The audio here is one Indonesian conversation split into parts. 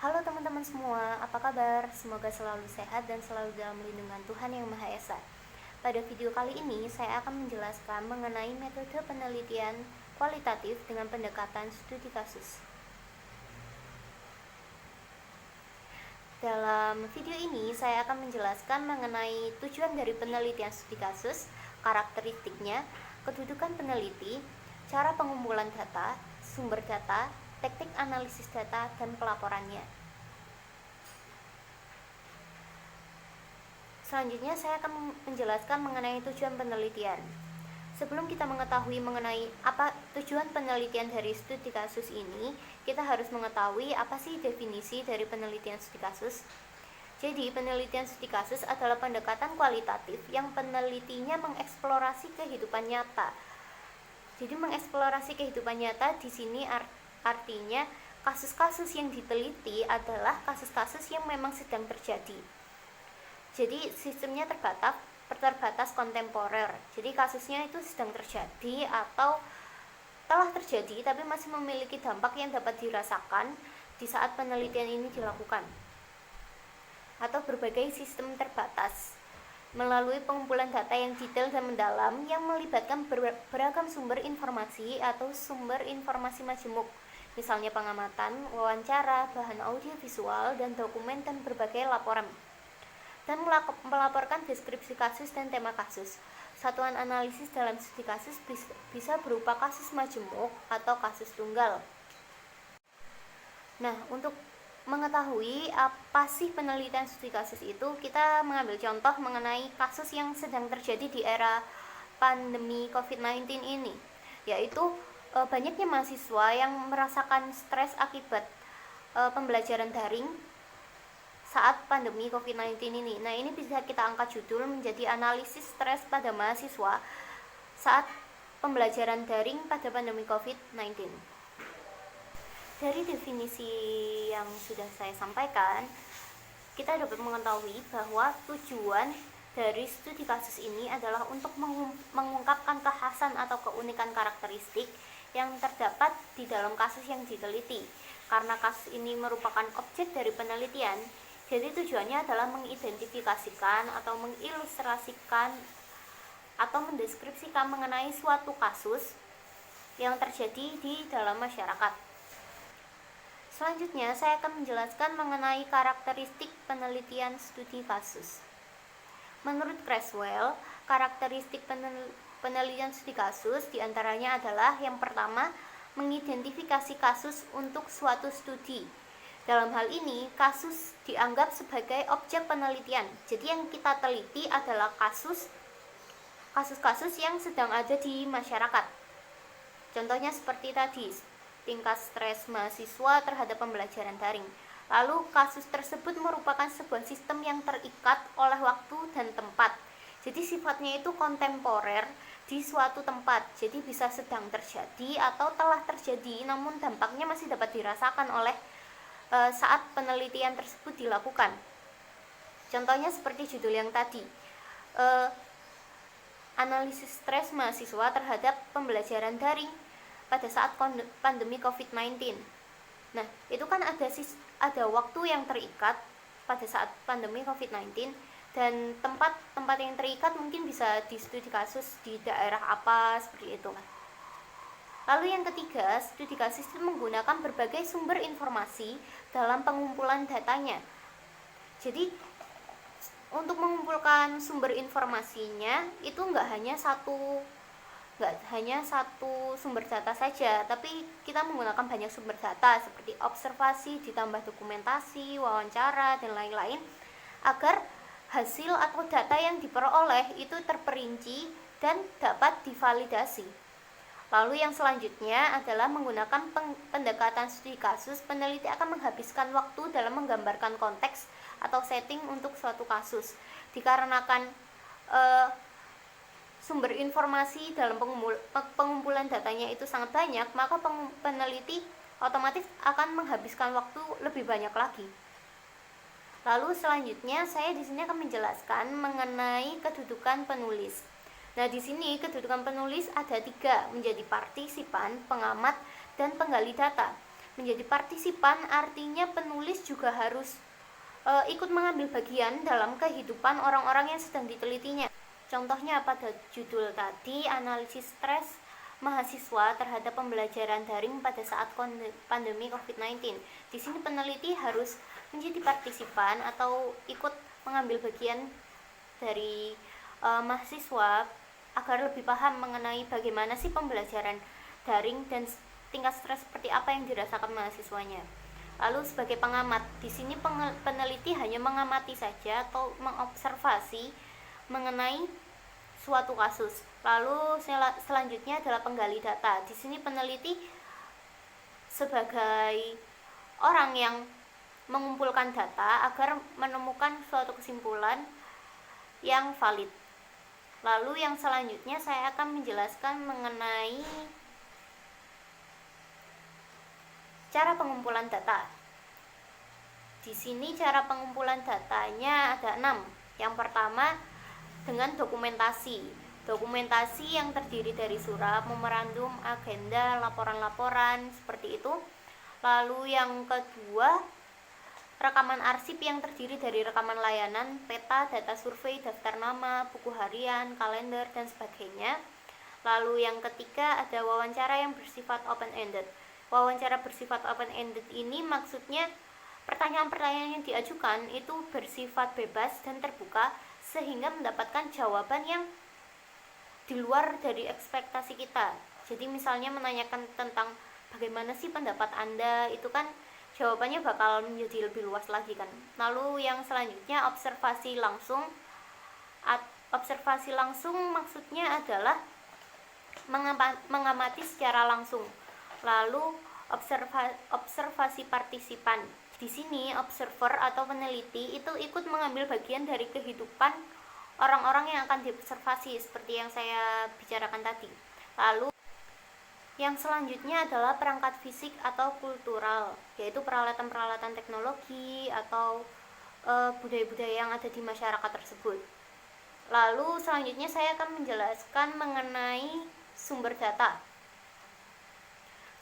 Halo teman-teman semua, apa kabar? Semoga selalu sehat dan selalu dalam lindungan Tuhan Yang Maha Esa. Pada video kali ini, saya akan menjelaskan mengenai metode penelitian kualitatif dengan pendekatan studi kasus. Dalam video ini, saya akan menjelaskan mengenai tujuan dari penelitian studi kasus, karakteristiknya, kedudukan peneliti, cara pengumpulan data, sumber data, teknik analisis data, dan pelaporannya. Selanjutnya saya akan menjelaskan mengenai tujuan penelitian. Sebelum kita mengetahui mengenai apa tujuan penelitian dari studi kasus ini, kita harus mengetahui apa sih definisi dari penelitian studi kasus. Jadi, penelitian studi kasus adalah pendekatan kualitatif yang penelitinya mengeksplorasi kehidupan nyata. Jadi, mengeksplorasi kehidupan nyata di sini artinya kasus-kasus yang diteliti adalah kasus-kasus yang memang sedang terjadi. Jadi sistemnya terbatas kontemporer. Jadi kasusnya itu sedang terjadi atau telah terjadi tapi masih memiliki dampak yang dapat dirasakan di saat penelitian ini dilakukan. Atau berbagai sistem terbatas melalui pengumpulan data yang detail dan mendalam yang melibatkan beragam sumber informasi atau sumber informasi majemuk, misalnya pengamatan, wawancara, bahan audio visual, dan dokumen dan berbagai laporan, dan melaporkan deskripsi kasus dan tema kasus. Satuan analisis dalam studi kasus bisa berupa kasus majemuk atau kasus tunggal. Nah, untuk mengetahui apa sih penelitian studi kasus itu, kita mengambil contoh mengenai kasus yang sedang terjadi di era pandemi COVID-19 ini, yaitu banyaknya mahasiswa yang merasakan stres akibat pembelajaran daring saat pandemi COVID-19 ini. Nah, ini bisa kita angkat judul menjadi analisis stres pada mahasiswa saat pembelajaran daring pada pandemi COVID-19. Dari definisi yang sudah saya sampaikan, kita dapat mengetahui bahwa tujuan dari studi kasus ini adalah untuk mengungkapkan kekhasan atau keunikan karakteristik yang terdapat di dalam kasus yang diteliti. Karena kasus ini merupakan objek dari penelitian, jadi tujuannya adalah mengidentifikasikan atau mengilustrasikan atau mendeskripsikan mengenai suatu kasus yang terjadi di dalam masyarakat. Selanjutnya, saya akan menjelaskan mengenai karakteristik penelitian studi kasus. Menurut Creswell, karakteristik penelitian studi kasus diantaranya adalah yang pertama, mengidentifikasi kasus untuk suatu studi. Dalam hal ini, kasus dianggap sebagai objek penelitian. Jadi yang kita teliti adalah kasus-kasus yang sedang ada di masyarakat. Contohnya seperti tadi, tingkat stres mahasiswa terhadap pembelajaran daring. Lalu kasus tersebut merupakan sebuah sistem yang terikat oleh waktu dan tempat. Jadi sifatnya itu kontemporer di suatu tempat. Jadi bisa sedang terjadi atau telah terjadi, namun dampaknya masih dapat dirasakan oleh saat penelitian tersebut dilakukan. Contohnya seperti judul yang tadi, analisis stres mahasiswa terhadap pembelajaran daring pada saat pandemi COVID-19. Nah, itu kan ada waktu yang terikat pada saat pandemi COVID-19 dan tempat yang terikat mungkin bisa di studi kasus di daerah apa seperti itu kan. Lalu yang ketiga, studi kasus itu menggunakan berbagai sumber informasi dalam pengumpulan datanya. Jadi untuk mengumpulkan sumber informasinya itu nggak hanya satu sumber data saja, tapi kita menggunakan banyak sumber data seperti observasi ditambah dokumentasi, wawancara, dan lain-lain agar hasil atau data yang diperoleh itu terperinci dan dapat divalidasi. Lalu yang selanjutnya adalah menggunakan pendekatan studi kasus. Peneliti akan menghabiskan waktu dalam menggambarkan konteks atau setting untuk suatu kasus. Dikarenakan sumber informasi dalam pengumpulan datanya itu sangat banyak, maka peneliti otomatis akan menghabiskan waktu lebih banyak lagi. Lalu selanjutnya saya di sini akan menjelaskan mengenai kedudukan penulis. Nah, di sini kedudukan penulis ada 3, menjadi partisipan, pengamat, dan penggali data. Menjadi partisipan artinya penulis juga harus ikut mengambil bagian dalam kehidupan orang-orang yang sedang ditelitinya. Contohnya pada judul tadi, analisis stres mahasiswa terhadap pembelajaran daring pada saat pandemi COVID-19. Di sini peneliti harus menjadi partisipan atau ikut mengambil bagian dari mahasiswa agar lebih paham mengenai bagaimana sih pembelajaran daring dan tingkat stres seperti apa yang dirasakan mahasiswanya. Lalu sebagai pengamat, di sini peneliti hanya mengamati saja atau mengobservasi mengenai suatu kasus. Lalu selanjutnya adalah penggali data. Di sini peneliti sebagai orang yang mengumpulkan data agar menemukan suatu kesimpulan yang valid. Lalu yang selanjutnya saya akan menjelaskan mengenai cara pengumpulan data. Di sini cara pengumpulan datanya ada 6. Yang pertama dengan dokumentasi. Dokumentasi yang terdiri dari surat, memorandum, agenda, laporan-laporan seperti itu. Lalu yang kedua rekaman arsip yang terdiri dari rekaman layanan, peta, data survei, daftar nama, buku harian, kalender, dan sebagainya. Lalu yang ketiga ada wawancara yang bersifat open-ended. Wawancara bersifat open-ended ini maksudnya pertanyaan-pertanyaan yang diajukan itu bersifat bebas dan terbuka sehingga mendapatkan jawaban yang di luar dari ekspektasi kita. Jadi misalnya menanyakan tentang bagaimana sih pendapat Anda, itu kan jawabannya bakal menjadi lebih luas lagi kan. Lalu yang selanjutnya observasi langsung. Observasi langsung maksudnya adalah mengamati secara langsung. Lalu observasi partisipan. Di sini observer atau peneliti itu ikut mengambil bagian dari kehidupan orang-orang yang akan diobservasi seperti yang saya bicarakan tadi. Lalu yang selanjutnya adalah perangkat fisik atau kultural, yaitu peralatan-peralatan teknologi atau budaya-budaya yang ada di masyarakat tersebut. Lalu selanjutnya saya akan menjelaskan mengenai sumber data.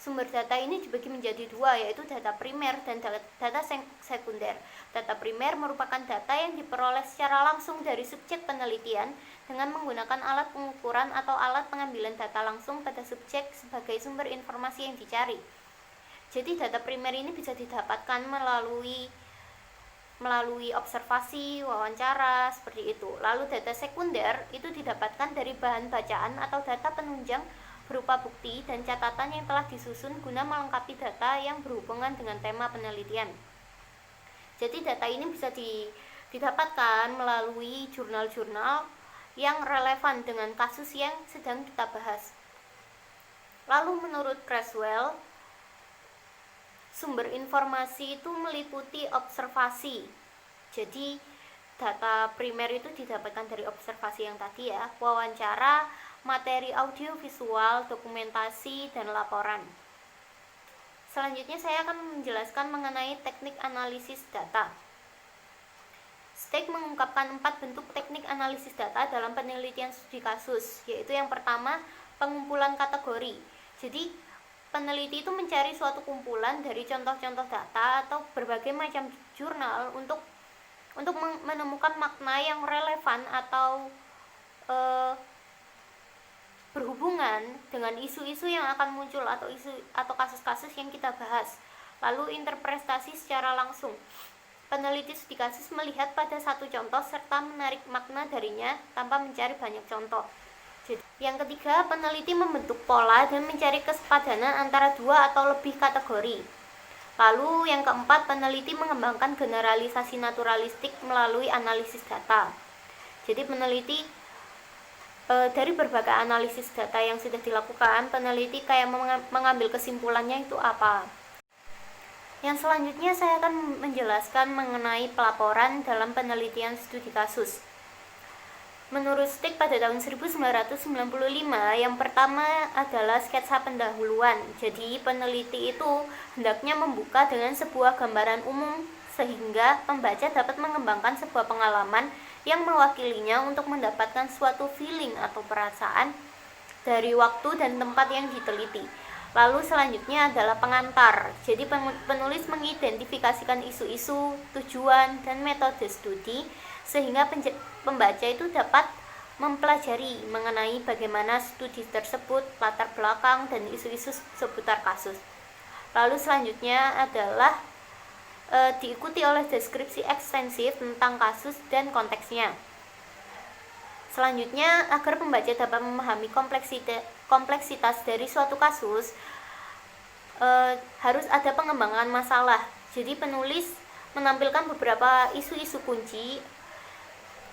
Sumber data ini dibagi menjadi 2, yaitu data primer dan data sekunder. Data primer merupakan data yang diperoleh secara langsung dari subjek penelitian dengan menggunakan alat pengukuran atau alat pengambilan data langsung pada subjek sebagai sumber informasi yang dicari. Jadi data primer ini bisa didapatkan melalui observasi, wawancara, seperti itu. Lalu data sekunder itu didapatkan dari bahan bacaan atau data penunjang berupa bukti dan catatan yang telah disusun guna melengkapi data yang berhubungan dengan tema penelitian. Jadi data ini bisa didapatkan melalui jurnal-jurnal yang relevan dengan kasus yang sedang kita bahas. Lalu menurut Creswell, sumber informasi itu meliputi observasi. Jadi data primer itu didapatkan dari observasi yang tadi ya, wawancara, materi audio visual, dokumentasi, dan laporan. Selanjutnya saya akan menjelaskan mengenai teknik analisis data. Steig mengungkapkan 4 bentuk teknik analisis data dalam penelitian studi kasus, yaitu yang pertama, pengumpulan kategori. Jadi, peneliti itu mencari suatu kumpulan dari contoh-contoh data atau berbagai macam jurnal untuk menemukan makna yang relevan atau berhubungan dengan isu-isu yang akan muncul atau kasus-kasus yang kita bahas. Lalu interpretasi secara langsung. Peneliti studi kasus melihat pada satu contoh serta menarik makna darinya tanpa mencari banyak contoh. Jadi, yang ketiga, peneliti membentuk pola dan mencari kesepadanan antara 2 atau lebih kategori. Lalu yang keempat, peneliti mengembangkan generalisasi naturalistik melalui analisis data. Jadi peneliti dari berbagai analisis data yang sudah dilakukan, peneliti kayak mengambil kesimpulannya itu apa. Yang selanjutnya saya akan menjelaskan mengenai pelaporan dalam penelitian studi kasus. Menurut Steig pada tahun 1995, yang pertama adalah sketsa pendahuluan. Jadi peneliti itu hendaknya membuka dengan sebuah gambaran umum sehingga pembaca dapat mengembangkan sebuah pengalaman yang mewakilinya untuk mendapatkan suatu feeling atau perasaan dari waktu dan tempat yang diteliti. Lalu selanjutnya adalah pengantar. Jadi penulis mengidentifikasikan isu-isu, tujuan, dan metode studi sehingga pembaca itu dapat mempelajari mengenai bagaimana studi tersebut, latar belakang, dan isu-isu seputar kasus. Lalu selanjutnya adalah diikuti oleh deskripsi ekstensif tentang kasus dan konteksnya. Selanjutnya, agar pembaca dapat memahami kompleksitas dari suatu kasus, harus ada pengembangan masalah. Jadi penulis menampilkan beberapa isu-isu kunci.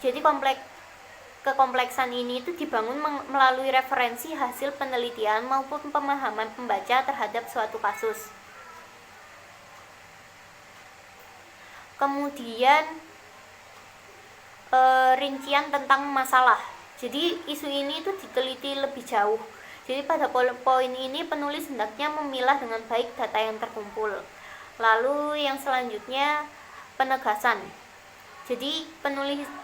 Jadi kekompleksan ini itu dibangun melalui referensi hasil penelitian maupun pemahaman pembaca terhadap suatu kasus. Kemudian rincian tentang masalah. Jadi isu ini itu diteliti lebih jauh. Jadi pada poin ini penulis hendaknya memilah dengan baik data yang terkumpul. Lalu yang selanjutnya penegasan. Jadi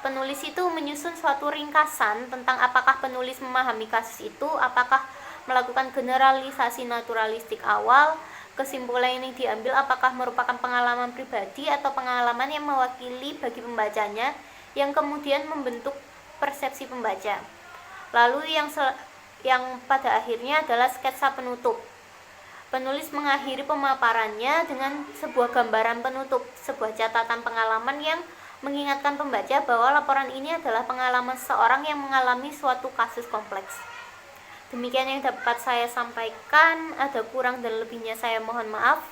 penulis itu menyusun suatu ringkasan tentang apakah penulis memahami kasus itu, apakah melakukan generalisasi naturalistik awal, kesimpulan yang diambil apakah merupakan pengalaman pribadi atau pengalaman yang mewakili bagi pembacanya, yang kemudian membentuk persepsi pembaca. Lalu yang pada akhirnya adalah sketsa penutup. Penulis mengakhiri pemaparannya dengan sebuah gambaran penutup, sebuah catatan pengalaman yang mengingatkan pembaca bahwa laporan ini adalah pengalaman seorang yang mengalami suatu kasus kompleks. Demikian yang dapat saya sampaikan, ada kurang dan lebihnya saya mohon maaf.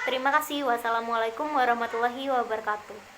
Terima kasih. Wassalamualaikum warahmatullahi wabarakatuh.